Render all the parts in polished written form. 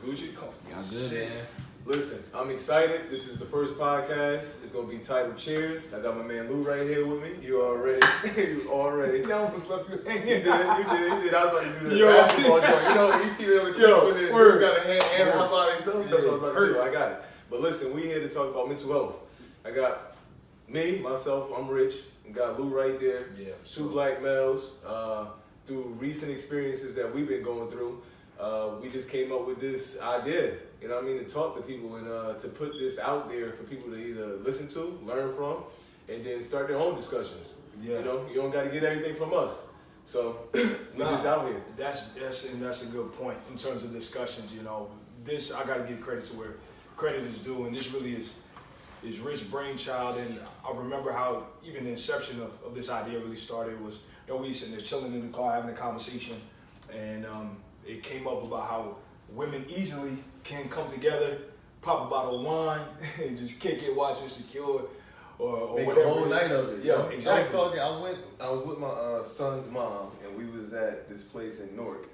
Gucci? Comfortable. I'm good, man. Listen, I'm excited. This is the first podcast. It's gonna be titled Cheers. I got my man Lou right here with me. You already. I almost left you hanging. You did. I was about to do the basketball joint. You know, you see the other kids when they got a hand on by themselves. That's what I was about to do. I got it. But listen, we here to talk about mental health. I got me, myself. I'm Rich. And got Lou right there. Yeah. Two black males. Through recent experiences that we've been going through, we just came up with this idea. You know what I mean? To talk to people and to put this out there for people to either listen to, learn from, and then start their own discussions. Yeah. You know, you don't got to get everything from us. So we just out here. That's a good point in terms of discussions. You know, this I got to give credit to where credit is due, and this really is Rich brainchild. And I remember how even the inception of this idea really started was, you know, we sitting there chilling in the car having a conversation, and it came up about how women easily can come together, pop a bottle of wine, and just kick it, watch Insecure, or make whatever. a whole night of it. Yeah, exactly. I was with my son's mom, and we was at this place in Newark,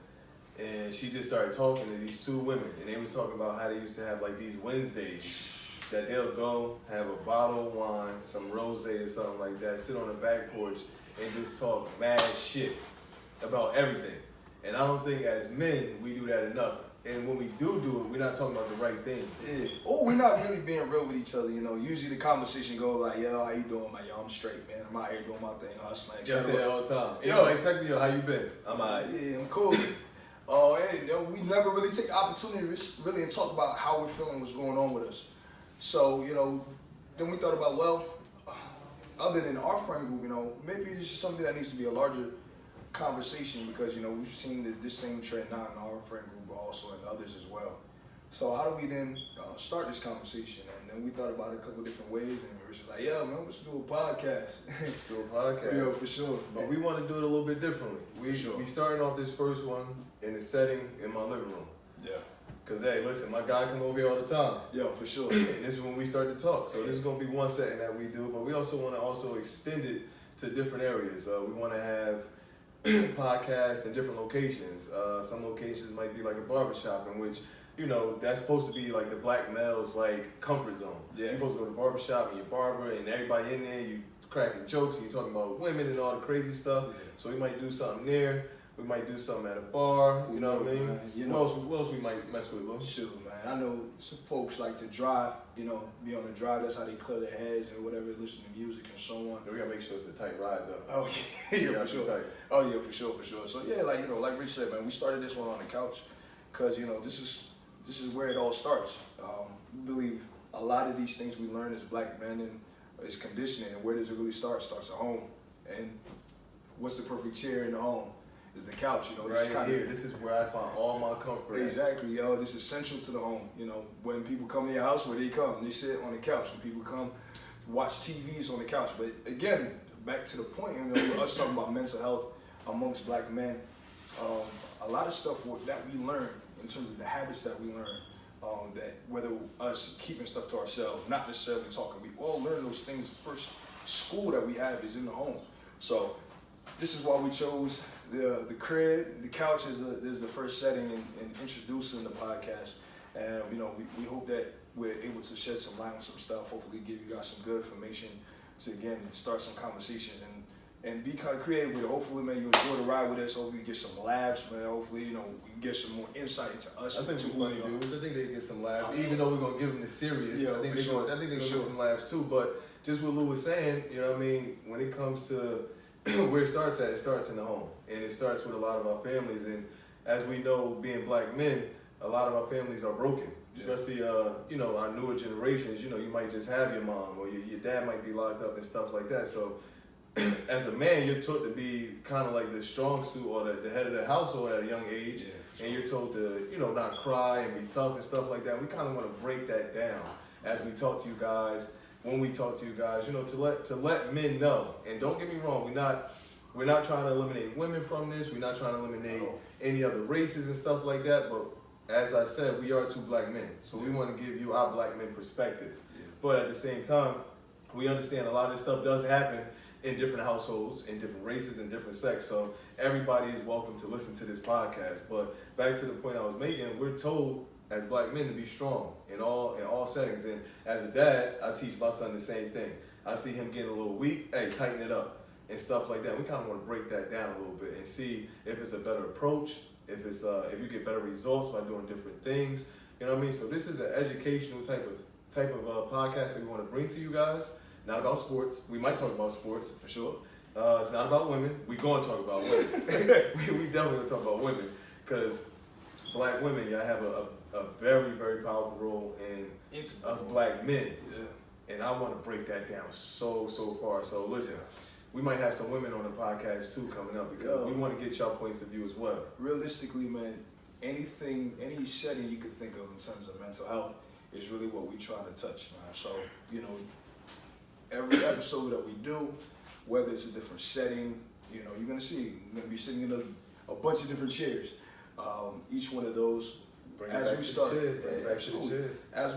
and she just started talking to these two women, and they was talking about how they used to have like these Wednesdays that they'll go have a bottle of wine, some rosé or something like that, sit on the back porch and just talk mad shit about everything. And I don't think as men we do that enough. And when we do it, we're not talking about the right things. Yeah. Or we're not really being real with each other, you know. Usually the conversation goes like, yo, how you doing? I'm like, yo, I'm straight, man. I'm out here doing my thing, hustling. I say that all the time. Yo, like, text me, yo, how you been? I'm all right. Yeah, I'm cool. Hey, you know, we never really take the opportunity to really and talk about how we're feeling, what's going on with us. So, you know, then we thought about, well, other than our friend group, you know, maybe it's just something that needs to be a larger conversation because, you know, we've seen this same trend not in our friend group, but also in others as well. So how do we then start this conversation? And then we thought about it a couple different ways, and we were just like, yeah, man, let's do a podcast. Let's do a podcast. Yeah, for sure. But we want to do it a little bit differently. We starting off this first one in a setting in my living room. Yeah. Cause hey, listen, my guy come over here all the time. Yo, for sure. And this is when we start to talk. So this is gonna be one setting that we do, but we also want to extend it to different areas. We want to have podcasts in different locations. Some locations might be like a barbershop in which, you know, that's supposed to be like the black male's like comfort zone. Yeah. You're supposed to go to the barbershop and your barber and everybody in there, you cracking jokes and you talking about women and all the crazy stuff. Yeah. So we might do something there. We might do something at a bar, you know what I mean? You know, what else we might mess with, Lil? Shoot, man. I know some folks like to drive, you know, be on the drive. That's how they clear their heads or whatever, listen to music and so on. We gotta make sure it's a tight ride, though. Oh, yeah, for sure. Tight. Oh, yeah, for sure. So, yeah, like, you know, like Rich said, man, we started this one on the couch because, you know, this is where it all starts. We believe a lot of these things we learn as black men and is conditioning. And where does it really start? It starts at home. And what's the perfect chair in the home? Is the couch, you know. Right here. This is where I find all my comfort. Exactly, yo. This is central to the home. You know, when people come to your house, where they come, they sit on the couch. When people come, watch TVs on the couch. But again, back to the point, you know, us talking about mental health amongst black men. A lot of stuff that we learn in terms of the habits that we learn, that whether us keeping stuff to ourselves, not necessarily talking, we all learn those things. The first school that we have is in the home. So this is why we chose the crib. The couch is the first setting in introducing the podcast. And, you know, we hope that we're able to shed some light on some stuff, hopefully give you guys some good information to, again, start some conversations and be kind of creative with it. Hopefully, man, you enjoy the ride with us. Hopefully you get some laughs, man. Hopefully, you know, we can get some more insight into us. I think we're funny dudes. I think they get some laughs. Even though we're going to give them the serious, I think they're going to get some laughs too. But just what Lou was saying, you know what I mean, when it comes to where it starts in the home. And it starts with a lot of our families. And as we know, being black men, a lot of our families are broken. Especially, you know, our newer generations, you know, you might just have your mom or your dad might be locked up and stuff like that. So as a man, you're taught to be kind of like the strong suit or the head of the household at a young age. Yeah, sure. And you're told to, you know, not cry and be tough and stuff like that. We kind of want to break that down as we talk to you guys. When we talk to you guys, you know, to let men know. And don't get me wrong, we're not trying to eliminate women from this. We're not trying to eliminate any other races and stuff like that. But as I said, we are two black men. So we want to give you our black men perspective. Yeah. But at the same time, we understand a lot of this stuff does happen in different households, in different races, and different sects. So everybody is welcome to listen to this podcast. But back to the point I was making, we're told as black men to be strong in all settings. And as a dad, I teach my son the same thing. I see him getting a little weak, hey, tighten it up and stuff like that. We kind of want to break that down a little bit and see if it's a better approach, if you get better results by doing different things. You know what I mean? So this is an educational type of podcast that we want to bring to you guys. Not about sports. We might talk about sports for sure. It's not about women. We're going to talk about women. we definitely going to talk about women because black women, y'all have a very, very powerful role in us black men. Yeah. And I want to break that down so far. So listen, we might have some women on the podcast too coming up because we want to get y'all points of view as well. Realistically, man, any setting you could think of in terms of mental health is really what we try to touch, man. So, you know, every episode that we do, whether it's a different setting, you know, you're going to see, we're going to be sitting in a bunch of different chairs. Each one of those, as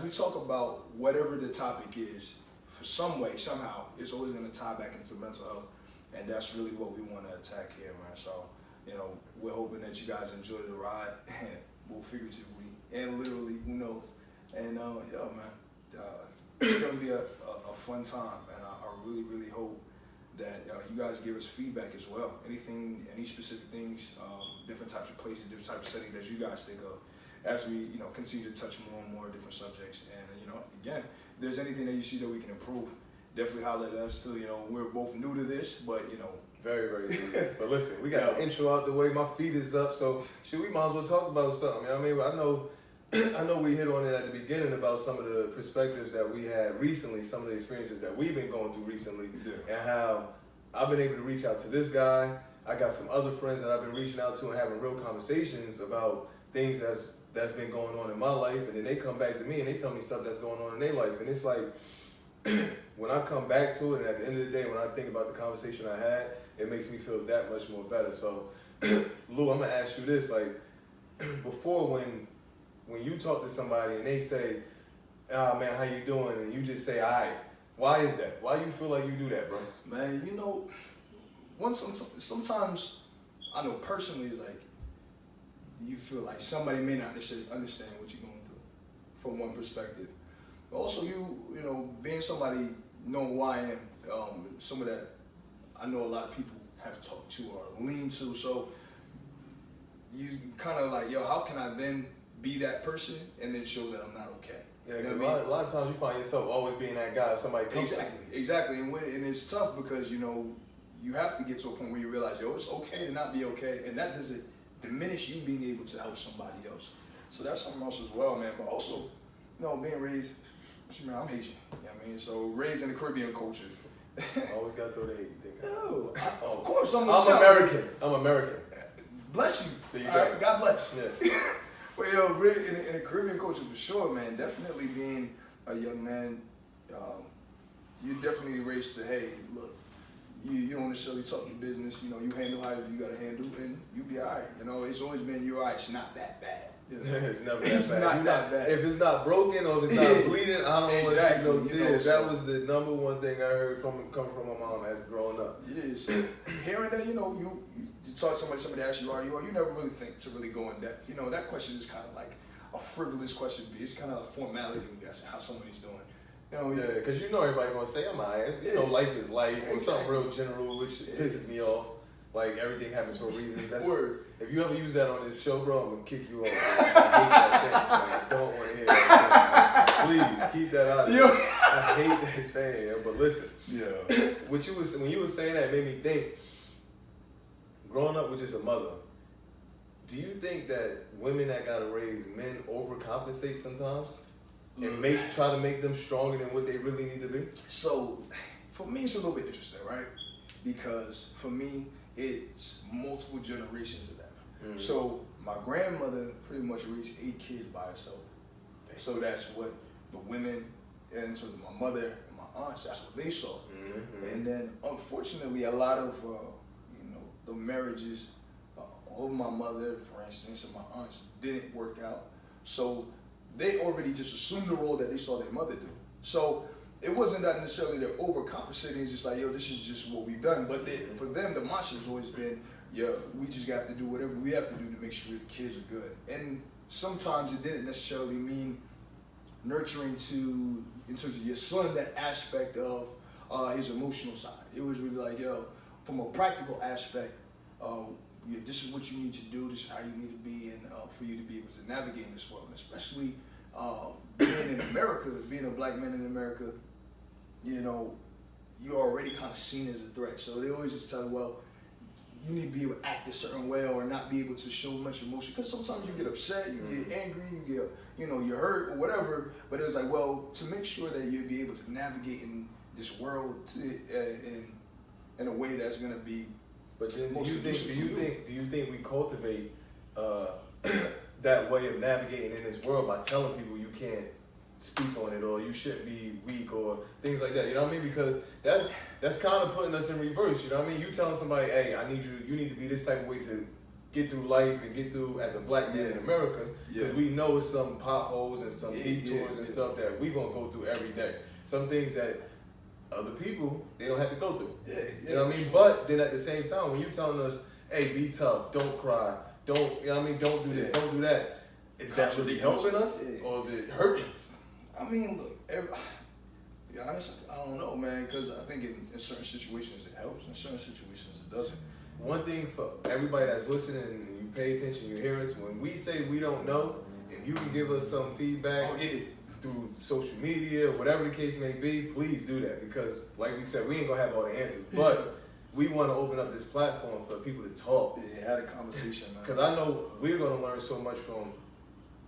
we talk about whatever the topic is, for some way, somehow, it's always going to tie back into mental health. And that's really what we want to attack here, man. So, you know, we're hoping that you guys enjoy the ride, both figuratively and literally, who knows. And, it's going to be a fun time. And I really, really hope that you guys give us feedback as well. Any specific things, different types of places, different types of settings that you guys think of as we, you know, continue to touch more and more different subjects. And, you know, again, if there's anything that you see that we can improve, definitely holler at us too. You know, we're both new to this, but, you know. Very, very new to this. But listen, we got an intro out the way. My feet is up, so we might as well talk about something. You know what I mean? I know we hit on it at the beginning about some of the perspectives that we had recently, some of the experiences that we've been going through recently, and how I've been able to reach out to this guy. I got some other friends that I've been reaching out to and having real conversations about things that's been going on in my life, and then they come back to me and they tell me stuff that's going on in their life, and it's like when I come back to it, and at the end of the day, when I think about the conversation I had, it makes me feel that much more better. So, Lou, I'm gonna ask you this: like, before when you talk to somebody and they say, "Ah, man, how you doing?" and you just say, "All right," why is that? Why do you feel like you do that, bro? Man, you know, sometimes I know personally it's like you feel like somebody may not necessarily understand what you're going through from one perspective. But also, you know, being somebody knowing who I am, some of that I know a lot of people have talked to or leaned to. So you kind of like, yo, how can I then be that person and then show that I'm not okay? Yeah, you know what I mean? A lot of times you find yourself always being that guy. Somebody comes Exactly. And it's tough because, you know, you have to get to a point where you realize, yo, it's okay to not be okay, and that doesn't diminish you being able to help somebody else. So that's something else as well, man. But also, you know, being raised, I'm Haitian, you know what I mean? So raised in the Caribbean culture. Always got to throw the Haiti thing out. No, of course I'm American. I'm American. Bless you. There you go. Right, God bless you. Yeah. Well, yo, really, in the Caribbean culture for sure, man. Definitely being a young man, you're definitely raised to, hey, look, you don't necessarily talk your business. You know, you handle however you got to handle, and you be all right. You know, it's always been, you're all right. It's not that bad. You know? It's never that bad. It's not that bad. If it's not broken or if it's not bleeding, I don't want to see no tears. You know, that was the number one thing I heard coming from my mom as growing up. Yes. Hearing that, you know, you talk to somebody asks you, are you never really think to really go in depth. You know, that question is kind of like a frivolous question. It's kind of a formality when you ask how somebody's doing. You know, yeah, because you know everybody gonna say, I'm alright. You know, life is life, or something real general, which pisses me off. Like, everything happens for a reason. That's, word. If you ever use that on this show, bro, I'm gonna kick you off. I hate that saying. Like, I don't want to hear that saying. Please, keep that out of here. I hate that saying, but listen. Yeah. When you were saying that, it made me think, growing up with just a mother, do you think that women that gotta raise men overcompensate sometimes? And try to make them stronger than what they really need to be? So, for me, it's a little bit interesting, right? Because for me, it's multiple generations of them. Mm-hmm. So, my grandmother pretty much raised 8 kids by herself. So that's what the women, and so my mother and my aunts, that's what they saw. Mm-hmm. And then, unfortunately, a lot of, the marriages of my mother, for instance, and my aunts didn't work out. So, they already just assumed the role that they saw their mother do. So it wasn't that necessarily they're overcompensating. It's just like, yo, this is just what we've done. But for them, the mantra has always been, yeah, we just got to do whatever we have to do to make sure the kids are good. And sometimes it didn't necessarily mean nurturing to, in terms of your son, that aspect of his emotional side. It was really like, yo, from a practical aspect, this is what you need to do, this is how you need to be, and for you to be able to navigate in this world. And especially being in America, being a black man in America, you know, you're already kind of seen as a threat. So they always just tell you, well, you need to be able to act a certain way or not be able to show much emotion. Because sometimes you get upset, you get angry, you get, you know, you're hurt or whatever. But it was like, well, to make sure that you'll be able to navigate in this world in a way that's going to be. But then, do you think we cultivate that way of navigating in this world by telling people you can't speak on it or you shouldn't be weak or things like that? You know what I mean? Because that's kind of putting us in reverse. You know what I mean? You telling somebody, hey, you need to be this type of way to get through life and get through as a black man in America. Because we know it's some potholes and some detours and stuff that we gonna go through every day. Some things that other people, they don't have to go through. You know what I mean? Sure. But then at the same time, when you're telling us, hey, be tough, don't cry, don't, you know what I mean, don't do this, don't do that, is that really helping us or is it hurting? I mean, look, to be honest, I don't know, man, because I think in certain situations it helps, in certain situations it doesn't. One thing for everybody that's listening and you pay attention, you hear us, when we say we don't know, if you can give us some feedback through social media, whatever the case may be, please do that. Because like we said, we ain't gonna have all the answers, but we want to open up this platform for people to talk. Yeah, had a conversation, man. Because I know we're gonna learn so much from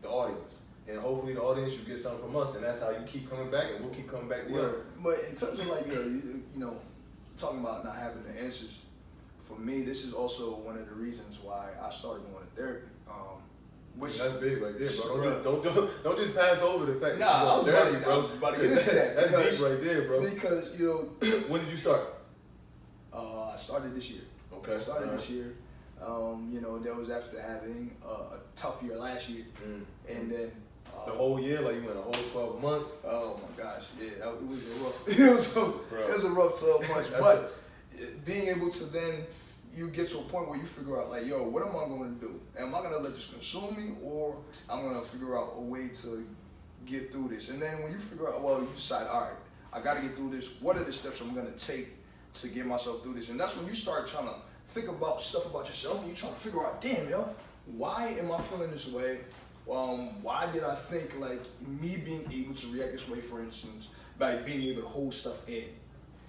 the audience. And hopefully the audience, you get something from us, and that's how you keep coming back, and we'll keep coming back together. But in terms of like, you know, talking about not having the answers, for me, this is also one of the reasons why I started going to therapy. Which that's big right there, bro. Don't just pass over the fact that I was therapy, about to get into that. That's deep right there, bro. Because, you know, when did you start? I started this year. Okay. I started this year. You know, that was after having a tough year last year, and then the whole year, like you went a whole 12 months. Oh my gosh, yeah, it was a rough. It was a rough 12 months. But being able to then, you get to a point where you figure out like, yo, what am I going to do? Am I going to let this consume me, or I'm going to figure out a way to get through this? And then when you figure out, well, you decide, all right, I got to get through this. What are the steps I'm going to take to get myself through this? And that's when you start trying to think about stuff about yourself, and you're trying to figure out, damn, yo, why am I feeling this way? Why did I think like me being able to react this way, for instance, by being able to hold stuff in?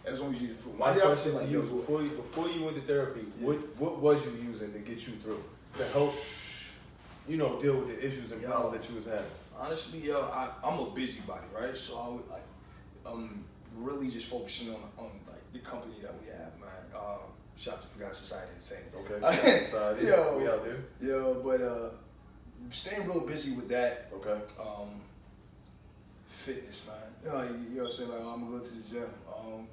As long as you feel. My question to you, before you went to therapy, what was you using to get you through, to help, you know, deal with the issues and problems that you was having? Honestly, I'm a busybody, right? So I would like, really just focusing on like the company that we have, man. Shout out to Forgotten Society Entertainment. Okay, Society, we out there. Yeah, but staying real busy with that. Okay. Fitness, man. You know what I'm saying? Like, I'm gonna go to the gym.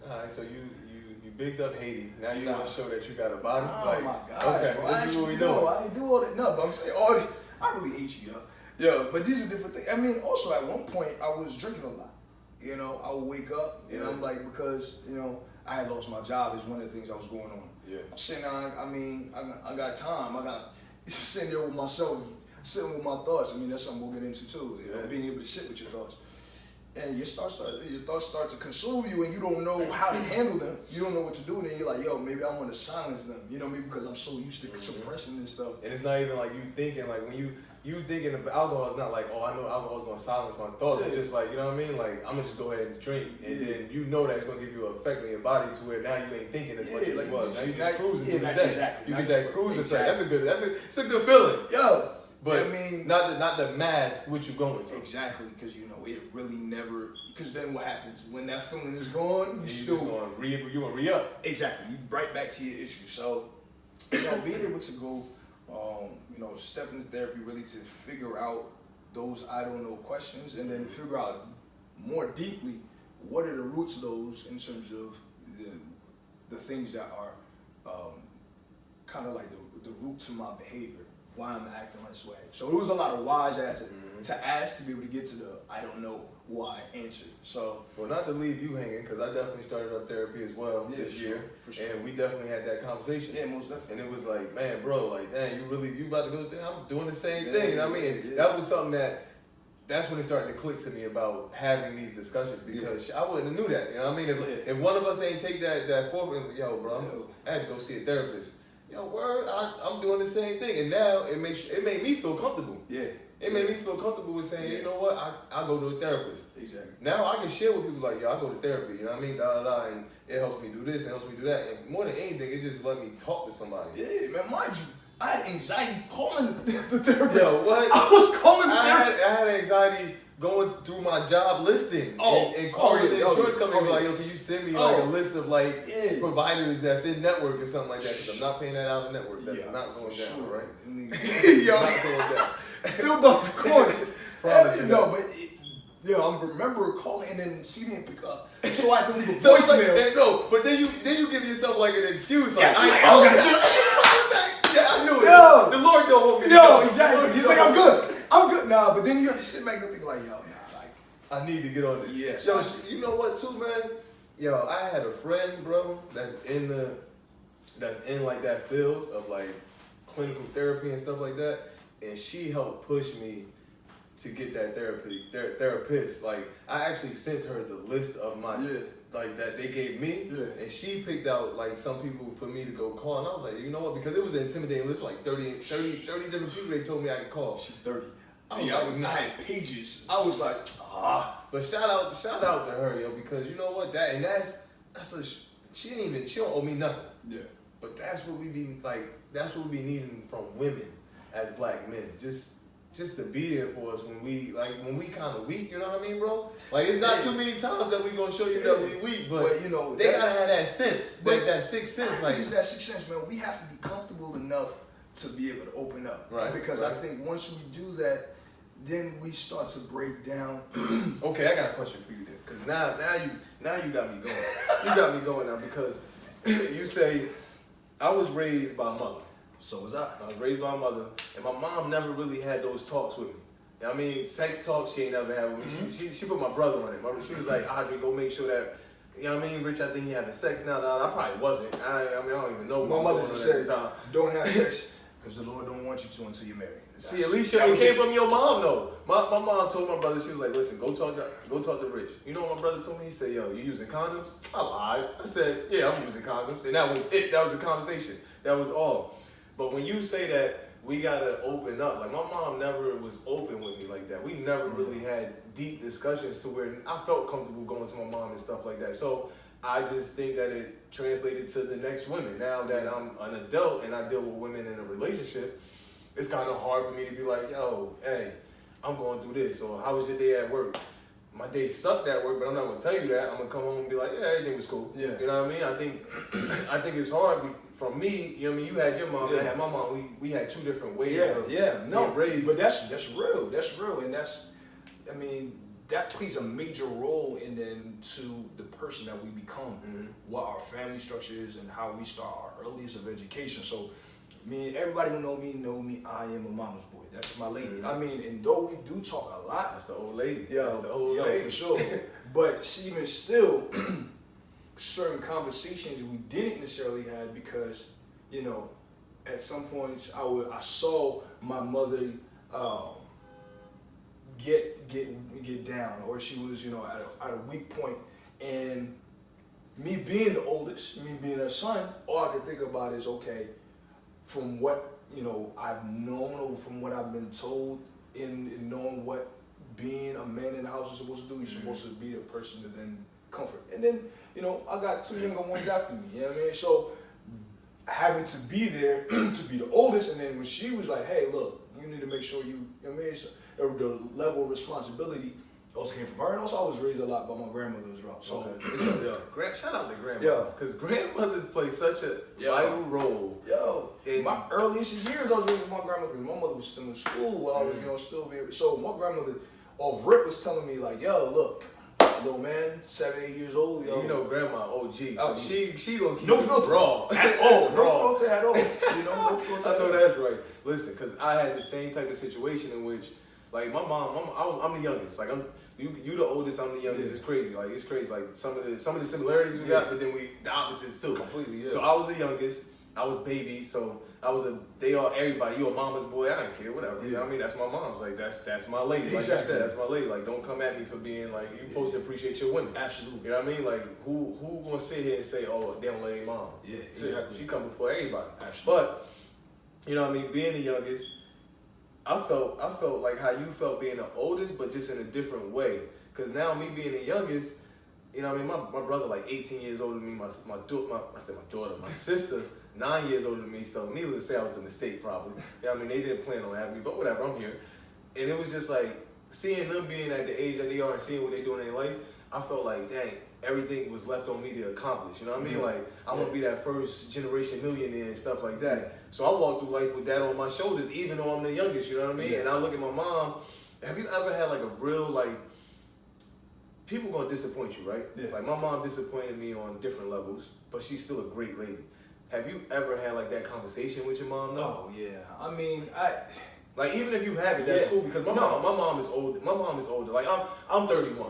Alright, so you bigged up Haiti. Now you want to show that you got a body? Oh like, my gosh, okay, bro. this is what we know. doing. I ain't do all that. No, but I'm saying all this. I really hate you, yo. Yeah, but these are different things. I mean, also at one point I was drinking a lot. You know, I would wake up and I'm like, because you know I had lost my job is one of the things I was going on. Yeah. I'm sitting there. I mean, I got time. I got sitting there with myself, sitting with my thoughts. I mean, that's something we'll get into too. You know, being able to sit with your thoughts. And your thoughts start to consume you, and you don't know how to handle them. You don't know what to do, and then you're like, yo, maybe I want to silence them. You know, maybe because I'm so used to suppressing this stuff. And it's not even like you thinking, like when you thinking of alcohol, it's not like, oh, I know alcohol is going to silence my thoughts. It's just like, you know what I mean? Like, I'm going to just go ahead and drink, and then you know that it's going to give you an effect on your body to where now you ain't thinking as much as you was. Now you just cruising through the day. Exactly. You get that cruise effect. It's a good feeling. Yo. But I mean, not the mask what you're going through. Exactly, because you know it really never. Because then what happens when that feeling is gone? You're gonna re-up. Exactly, you right back to your issue. So, you know, being able to go, you know, step into therapy really to figure out those I don't know questions, and then figure out more deeply what are the roots of those in terms of the things that are kind of like the root to my behavior. why I'm acting this way. So it was a lot of whys I had to ask to be able to get to the I don't know why answer. So, well, not to leave you hanging, because I definitely started up therapy as well this year, for sure. And we definitely had that conversation. Yeah, most definitely. And it was like, man, bro, like, dang, you about to go there? I'm doing the same thing. I mean, that was something that's when it started to click to me about having these discussions, because I wouldn't have knew that. You know what I mean? If one of us ain't take that forward, yo, bro, I had to go see a therapist. Yo, word, I'm doing the same thing, and now it made me feel comfortable. Yeah. It made me feel comfortable with saying, you know what, I go to a therapist. Exactly. Now I can share with people like, yo, I go to therapy, you know what I mean? And it helps me do this, it helps me do that. And more than anything, it just let me talk to somebody. Yeah, man, mind you, I had anxiety calling the therapist. Yo, what? I was calling the therapist. I had anxiety going through my job listing and calling the insurance company like, yo, can you send me like a list of like providers that's in network or something like that? Because I'm not paying that out of network. That's not going down, right? Yo, not going down. Still about to call it. Promise you. No, but I remember calling and then she didn't pick up, so I had to leave a voicemail. No, but then you give yourself like an excuse. Like, I knew it. Yo, the Lord don't want me to Yo, go. exactly. He's like, I'm good. Nah, but then you have to sit back and think like, yo, nah, like, I need to get on this. Yes. Yo, you know what too, man? Yo, I had a friend, bro, that's in like that field of like clinical therapy and stuff like that, and she helped push me to get that therapist. Like, I actually sent her the list of my like that they gave me, and she picked out like some people for me to go call, and I was like, you know what? Because it was an intimidating list, like 30 different people they told me I could call. She's 30. I had pages. I was like, But shout out to her, yo, because you know what? She don't owe me nothing. Yeah. But that's what we be needing from women as black men. Just to be there for us when we kind of weak, you know what I mean, bro? Like, it's not too many times that we gonna show you that we weak, but you know, they gotta have that sense, that sixth sense. Like, just that sixth sense, man. We have to be comfortable enough to be able to open up, right? Because I think once we do that, then we start to break down. Okay, I got a question for you then, because now you got me going. You got me going now because you say I was raised by a mother. So was I. I was raised by a mother, and my mom never really had those talks with me. You know what I mean, sex talks she ain't never had with me. Mm-hmm. She put my brother on it. She was like, Audrey, go make sure that, you know what I mean, Rich, I think he having sex now. I probably wasn't. I don't even know. My mother just said, don't have sex because the Lord don't want you to until you're married. See, at least it came from your mom, though. My mom told my brother, she was like, listen, go talk to Rich. You know what my brother told me? He said, yo, you using condoms? I lied. I said, yeah, I'm using condoms. And that was it. That was the conversation. That was all. But when you say that we gotta open up, like my mom never was open with me like that. We never really had deep discussions to where I felt comfortable going to my mom and stuff like that. So I just think that it translated to the next women. Now that I'm an adult and I deal with women in a relationship, it's kind of hard for me to be like, yo, hey, I'm going through this, or how was your day at work? My day sucked at work, but I'm not gonna tell you that. I'm gonna come home and be like, yeah, everything was cool. Yeah. You know what I mean? I think it's hard for me. You know what I mean? You had your mom, I had my mom. We had two different ways of being raised. But that's real. That's real, and that plays a major role to the person that we become, what our family structure is, and how we start our earliest of education. So, everybody who know me, I am a mama's boy. That's my lady. And though we do talk a lot. That's the old lady. That's the old lady. For sure. But even still, certain conversations we didn't necessarily have because, at some points I saw my mother get down, or she was, at a weak point. And me being the oldest, me being her son, all I could think about is, okay, from what I've known, or from what I've been told, in knowing what being a man in the house is supposed to do, you're supposed to be the person to then comfort. And then, I got two younger ones after me, you know what I mean? So having to be there to be the oldest, and then when she was like, hey, look, you need to make sure you know what I mean? So, the level of responsibility also came from her, and also I was raised a lot by my grandmother as well. So shout out to grandmothers, because grandmothers play such a vital role. In my earliest years, I was raised with my grandmother. My mother was still in school while I was, still being. So my grandmother, off rip, was telling me like, yo, look, little man, 7, 8 years old. Yo. You know, grandma OG, so she gonna keep no it filter raw at all. No Raw. filter at all. You know, no filter. I know that's right. Listen, because I had the same type of situation in which, like, my mom, I'm the youngest. Like, you the oldest, I'm the youngest. Yeah. It's crazy. Like, it's crazy. Like, some of the similarities we got, but then the opposites too. Completely, yeah. So I was the youngest. I was baby, so everybody, you a mama's boy, I don't care, whatever. You know what I mean? That's my mom's. Like, that's my lady. Like Exactly. you said, that's my lady. Like, don't come at me for being, like, you're supposed to appreciate your women. Absolutely. You know what I mean? Like, who gonna sit here and say, oh, they don't love their mom? Yeah, exactly. She come before everybody. Absolutely. But, you know what I mean, being the youngest, I felt like how you felt being the oldest, but just in a different way. Because now me being the youngest, you know what I mean, my brother like 18 years older than me, my daughter, my sister, 9 years older than me, so needless to say I was a mistake probably. You know what I mean, they didn't plan on having me, but whatever, I'm here. And it was just like, seeing them being at the age that they are and seeing what they're doing in their life, I felt like, dang, everything was left on me to accomplish, you know what I mean? Yeah. Like, I want to be that first generation millionaire and stuff like that. So I walk through life with that on my shoulders, even though I'm the youngest, you know what I mean? Yeah. And I look at my mom, have you ever had like a real, like, people gonna disappoint you, right? Yeah. Like, my mom disappointed me on different levels, but she's still a great lady. Have you ever had like that conversation with your mom? Oh yeah. I mean, like, even if you haven't, that's cool, because my mom is old. My mom is older. Like, I'm 31.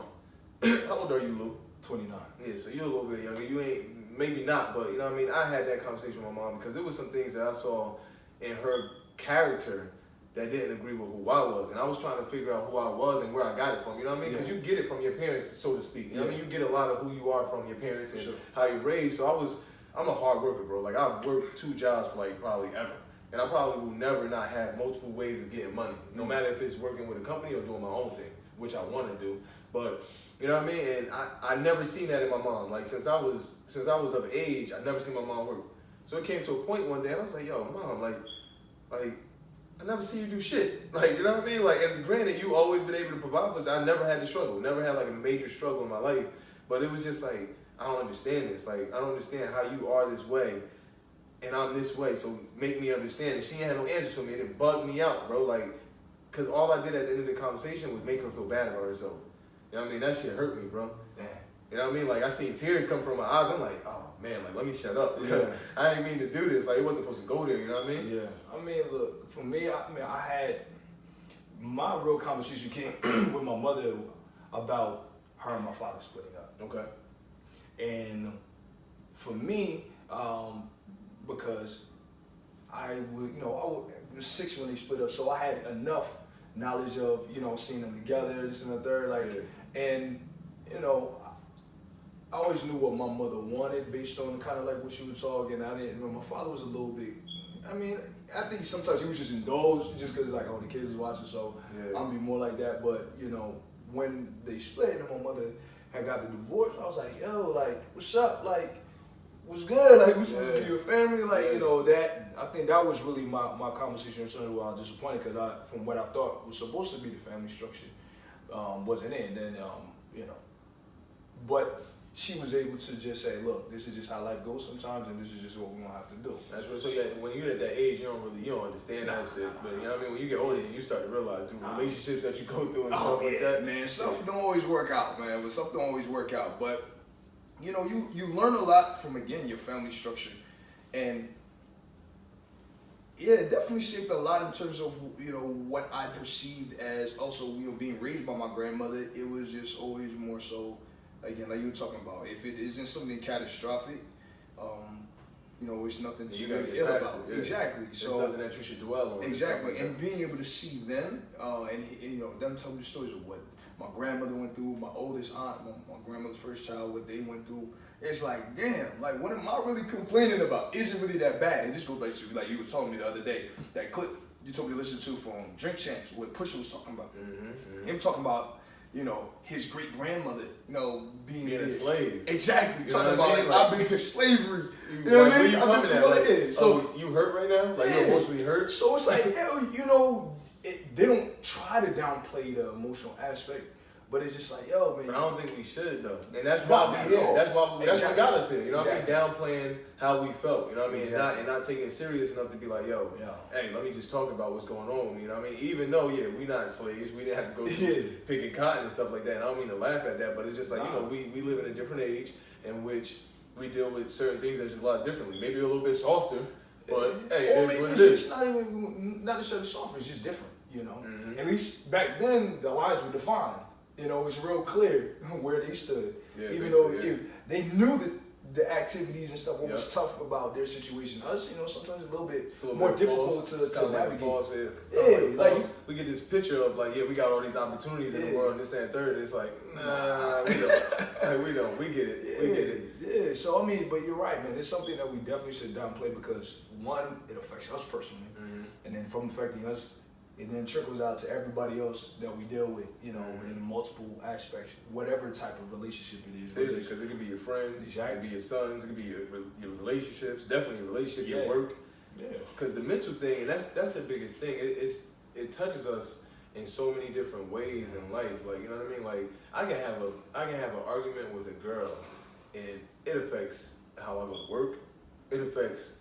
How old are you, Lou? 29. Yeah, so you're a little bit younger. You ain't, maybe not, but you know what I mean? I had that conversation with my mom because there was some things that I saw in her character that didn't agree with who I was. And I was trying to figure out who I was and where I got it from. You know what I mean? Because you get it from your parents, so to speak. You know what I mean? You get a lot of who you are from your parents and how you're raised. So I'm a hard worker, bro. Like, I've worked 2 jobs for like probably ever. And I probably will never not have multiple ways of getting money. No matter if it's working with a company or doing my own thing, which I want to do. But, you know what I mean? And I never seen that in my mom. Like, since I was of age, I never seen my mom work. So it came to a point one day, and I was like, yo, mom, like, I never see you do shit. Like, you know what I mean? Like, and granted, you always been able to provide for us. I never had to struggle. Never had like a major struggle in my life. But it was just like, I don't understand this. Like, I don't understand how you are this way and I'm this way. So make me understand. And she ain't had no answers for me. And it bugged me out, bro. Like, because all I did at the end of the conversation was make her feel bad about herself. You know what I mean? That shit hurt me, bro. Damn. You know what I mean? Like, I seen tears come from my eyes. I'm like, oh, man, like, let me shut up. Yeah. I didn't mean to do this. Like, it wasn't supposed to go there, you know what I mean? Yeah. I mean, look, for me, I had my real conversation came with my mother about her and my father splitting up. Okay. And for me, because I was 6 when they split up, so I had enough knowledge of, seeing them together, this and the third, and, I always knew what my mother wanted based on kind of like what she was talking. My father was a little bit, I think sometimes he was just indulged just because like, the kids was watching, so I'm be more like that. But, when they split and my mother had got the divorce, I was like, yo, like, what's up? Like, what's good? Like, we supposed to be a family? Like, that, I think that was really my conversation concerning where I was disappointed because from what I thought was supposed to be the family structure, wasn't it. And then, but she was able to just say, look, this is just how life goes sometimes, and this is just what we're gonna have to do. That's right. So when you're at that age, you don't understand that shit. But you know what I mean? When you get older, then you start to realize through relationships that you go through and stuff like that. Man, stuff don't always work out, man. But stuff don't always work out. But you learn a lot from, again, your family structure, and it definitely shaped a lot in terms of what I perceived as also being raised by my grandmother. It was just always more so. Again, like you were talking about, if it isn't something catastrophic, it's nothing to be ill about. Yeah. Exactly. It's so nothing that you should dwell on. Exactly, and being able to see them, and them tell me the stories of what my grandmother went through, my oldest aunt, my grandmother's first child, what they went through. It's like, damn, like, what am I really complaining about? Is it really that bad? And this goes back to, like you were telling me the other day, that clip you told me to listen to from Drink Champs, what Pusha was talking about. Him talking about, his great grandmother, being a slave. Exactly. You talking know what about, I mean? I've been in slavery. You know what I mean? Where you coming at? Like, so you hurt right now? Like, you're emotionally hurt? So it's like, they don't try to downplay the emotional aspect, But it's just like, yo, man. But I don't think we should though, and that's why we here. That's what got us here. You know what I mean? Downplaying how we felt. You know what I mean? And not taking it serious enough to be like, yo, hey, let me just talk about what's going on. You know what I mean? Even though, we not slaves, we didn't have to go picking cotton and stuff like that. And I don't mean to laugh at that, but it's just like we live in a different age in which we deal with certain things that's just a lot differently. Maybe a little bit softer, but hey, it's not even not necessarily softer. It's just different. You know, at least back then the lines were defined. You know, it's real clear where they stood. Even though they knew that the activities and stuff, what was tough about their situation. Us, sometimes it's a little bit more difficult to navigate. Like we get this picture of like, we got all these opportunities in the world, and this, that, and third. And it's like, nah, we don't. We don't. We get it. We get it. Yeah. So I mean, but you're right, man. It's something that we definitely should downplay because one, it affects us personally, and then from affecting us, it then trickles out to everybody else that we deal with, in multiple aspects, whatever type of relationship it is. Seriously, because it can be your friends, it can be your sons, it can be your relationships, definitely your relationship, your work. Yeah. Because the mental thing, and that's the biggest thing. It touches us in so many different ways in life. Like, you know what I mean? Like, I can have an argument with a girl, and it affects how I go to work. It affects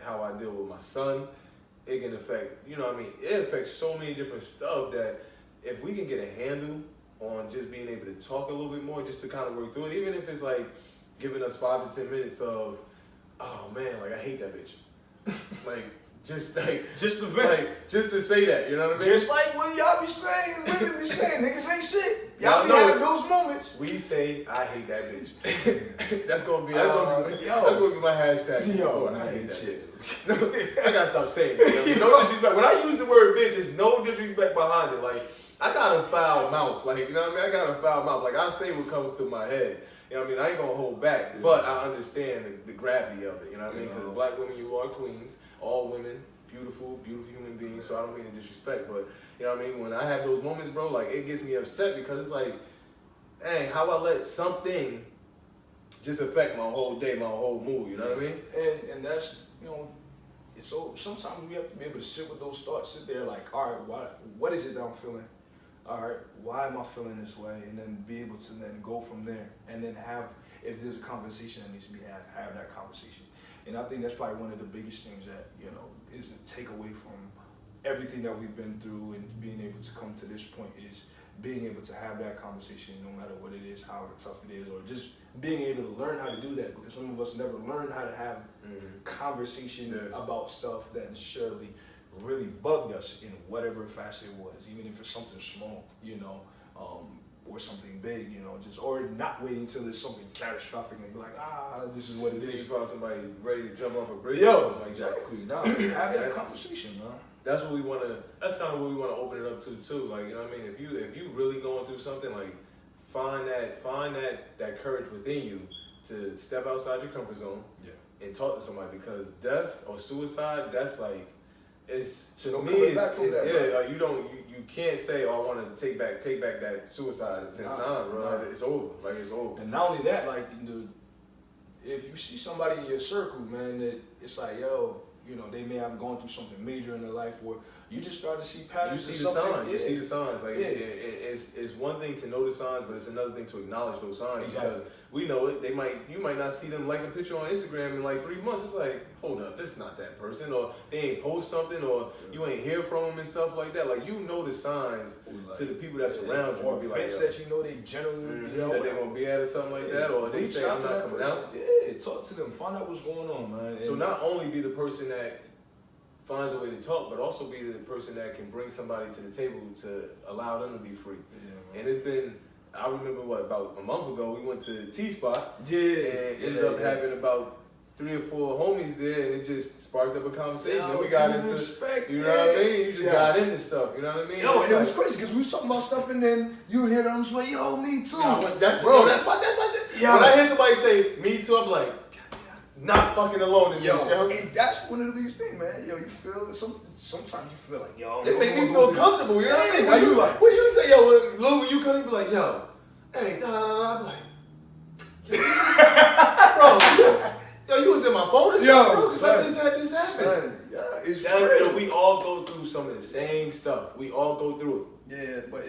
how I deal with my son. It can affect, it affects so many different stuff that if we can get a handle on just being able to talk a little bit more, just to kind of work through it, even if it's like giving us 5 to 10 minutes of, oh man, like I hate that bitch. Just to vent, just to say that, you know what I mean? Just like what y'all be saying, women be saying, niggas ain't shit. Y'all be having those moments. We say, I hate that bitch. That's gonna be my hashtag. Yo, I hate that shit. I gotta stop saying it. No disrespect. When I use the word bitch, it's no disrespect behind it. Like, I got a foul mouth. Like, you know what I mean? I got a foul mouth. Like, I say what comes to my head. You know what I mean? I ain't gonna hold back, but I understand the gravity of it. You know what I mean? Because black women, you are queens. All women, beautiful, beautiful human beings. So I don't mean to disrespect, but you know what I mean? When I have those moments, bro, like it gets me upset because it's like, dang, how I let something just affect my whole day, my whole mood. You know what I mean? And that's it's so sometimes we have to be able to sit with those thoughts, sit there like, all right, what is it that I'm feeling? All right, why am I feeling this way? And then be able to then go from there and then if there's a conversation that needs to be had, have that conversation. And I think that's probably one of the biggest things that, is a takeaway from everything that we've been through and being able to come to this point is being able to have that conversation no matter what it is, however tough it is, or just being able to learn how to do that because some of us never learned how to have conversation about stuff that necessarily really bugged us in whatever facet it was, even if it's something small, or something big, or not waiting until there's something catastrophic and be like, this is what it is. You found somebody ready to jump off a bridge. Exactly. Have that conversation, man. That's what we want to. That's kind of what we want to open it up to too. Like, you know what I mean? If you really going through something, like find that courage within you to step outside your comfort zone and talk to somebody, because death or suicide, that's like, it's to me, like you can't say, I want to take back that suicide attempt. Nah, bro, it's over. Like, it's over. And not only that, like if you see somebody in your circle, man, that it's like, they may have gone through something major in their life, or you just start to see patterns. You see the signs. You see the signs. Like it's one thing to know the signs, but it's another thing to acknowledge those signs. Exactly. Because we know it. You might not see them like a picture on Instagram in like 3 months. It's like, hold up, this is not that person, or they ain't post something, or you ain't hear from them and stuff like that. Like, the signs to the people that's around you. Or events that they generally that they gonna be at or something like that, or they say I'm not coming out. Yeah, talk to them, find out what's going on, man. So not only be the person that finds a way to talk, but also be the person that can bring somebody to the table to allow them to be free. Yeah, and it's been, I remember about a month ago, we went to T-Spot and ended up having about 3 or 4 homies there, and it just sparked up a conversation. And we got into, you know what I mean? You just got into stuff, you know what I mean? And it was crazy because we was talking about stuff, and then you would hear them say, yo, me too. That's my when I hear somebody say, me too, I'm like, not fucking alone in this, yo. And that's one of the biggest things, man. You feel sometimes you feel like, it make me feel comfortable, you know what I mean? When you like, when you say, Lou, when you come, you be like, hey, I'm like, bro, you was in my phone or something, bro, because I just had this happen. It's crazy. We all go through some of the same stuff. We all go through it. Yeah, but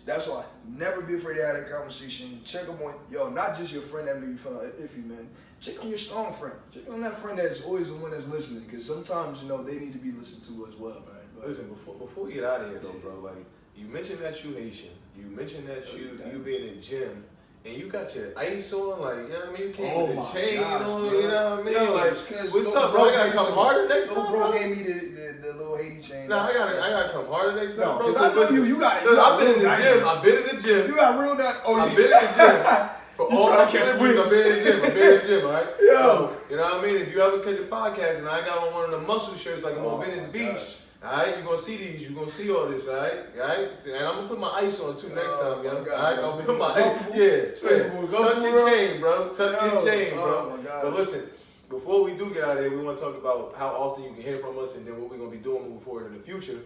That's why. Never be afraid to have that conversation. Check them on, not just your friend that may be feeling iffy, man. Check on your strong friend. Check on that friend that's always the one that's listening. Because sometimes, they need to be listened to as well, man. But listen, before we get out of here, though, bro, like, you mentioned that you Haitian. You mentioned that you be in the gym. And you got your ice on, like, you know what I mean? You came with the chain on, you know what I mean? Yo, like, what's up, bro? I gotta come harder next time, bro? Bro gave me the little Haiti chain. Nah, I gotta come harder next time, bro. Because listen, you got I've been in the gym. I've been in the gym. You got real that. Oh, I've been in the gym. For all my celebrities, I've been in the gym, all right? Yo. So, you know what I mean? If you ever catch a podcast and I got on one of the muscle shirts like I'm on Venice Beach, all right, you're going to see these. You're going to see all this, all right? And I'm going to put my ice on, too, next time, yo. All right? I'll put my ice. Tuck your chain, bro. Tuck your chain, bro. Oh, my God. But listen, before we do get out of here, we want to talk about how often you can hear from us and then what we're going to be doing moving forward in the future.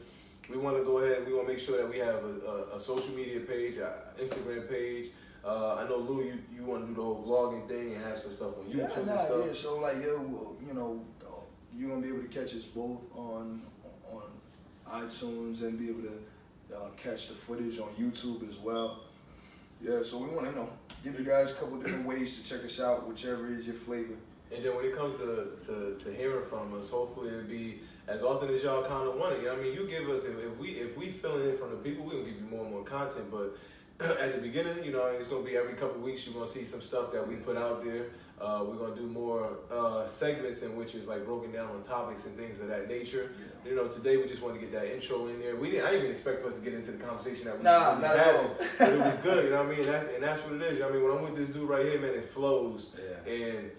We want to go ahead and we want to make sure that we have a social media page, an Instagram page. I know, Lou, you want to do the whole vlogging thing and have some stuff on YouTube and stuff. Yeah, so, like, you're going to be able to catch us both on iTunes and be able to catch the footage on YouTube as well. Yeah, so we want to give you guys a couple different ways to check us out, whichever is your flavor. And then when it comes to hearing from us, hopefully it'll be as often as y'all kind of want it. You know what I mean? You give us, if we filling in from the people, we're going to give you more and more content. But at the beginning, it's going to be every couple of weeks you're going to see some stuff that we put out there. We're going to do more segments in which is like broken down on topics and things of that nature. Yeah. Today we just wanted to get that intro in there. I didn't even expect for us to get into the conversation that we not had, at all. But it was good, you know what I mean? And that's what it is. You know what I mean? When I'm with this dude right here, man, it flows. Yeah. And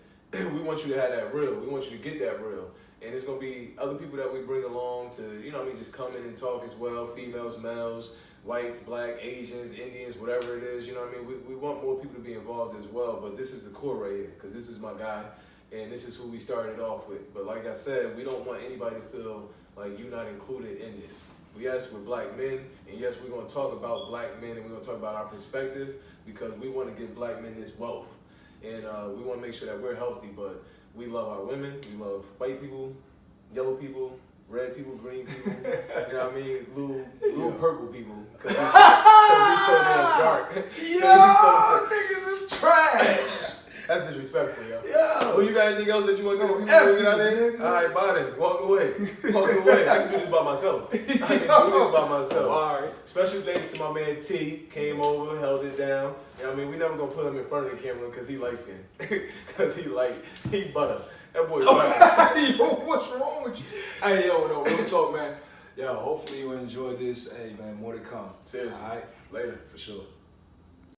we want you to have that real. We want you to get that real. And there's going to be other people that we bring along to, just come in and talk as well, females, males, whites, black, Asians, Indians, whatever it is, we want more people to be involved as well, but this is the core right here, because this is my guy, and this is who we started off with. But like I said, we don't want anybody to feel like you're not included in this. Yes, we're black men, and yes, we're going to talk about black men, and we're going to talk about our perspective, because we want to give black men this wealth, and we want to make sure that we're healthy, but we love our women, we love white people, yellow people, red people, green people, you know what I mean? Blue purple people, because we so damn dark. Yo, niggas is trash. That's disrespectful, yo. Yo. Well, you got anything else that you want to do? Nigga. All right, bye then. Walk away. Walk away. I can do this by myself. All right. Special thanks to my man T. Came over, held it down. You know what I mean? We never going to put him in front of the camera because he light skinned. Because he butter. That boy's butter. Yo, what's wrong with you? Hey, no, real talk, man. Yo, hopefully you enjoyed this. Hey, man, more to come. Seriously. All right? Later. For sure.